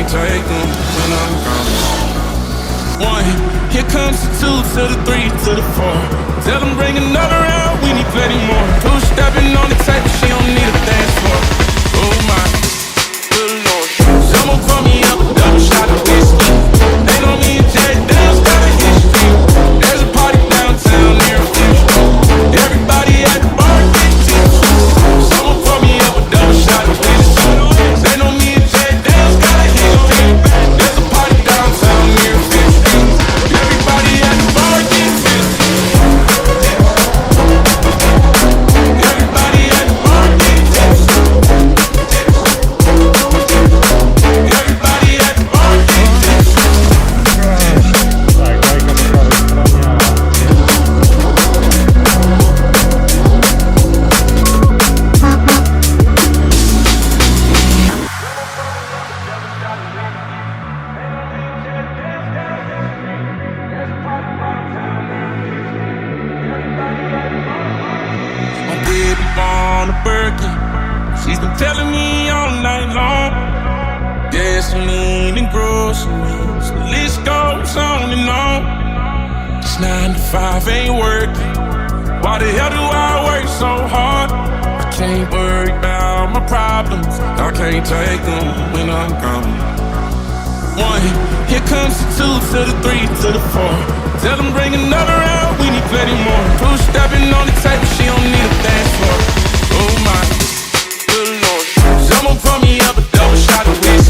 can't take them when I'm gone. One, here comes the two to the three to the four. Tell them bring another round, we need plenty more. Two stepping on the table, she don't need a dance floor. Oh my, good lord. Someone call me up, a double shot of whiskey. They know me and Jay Dale's got a history. There's a party downtown near Houston. Everybody at the bar get tipsy. Someone call me up, a double shot of whiskey. They know me and Jay Dale's got a history. There's a party downtown near Houston. Everybody at the bar get tipsy. Everybody at the bar get tipsy. Everybody at the bar get tipsy. My baby born a Birkin. She's been telling me all night long. Gasoline and groceries, the list goes on and on. This 9 to 5 ain't working. Why the hell do I work so hard? I can't worry about my problems. I can't take them when I'm gone. One, here comes the two to the three to the four. Tell them bring another round, we need plenty more. Two stepping on the table, she don't need a dance floor. Oh my, good lord. Someone pour me up a double shot of whiskey.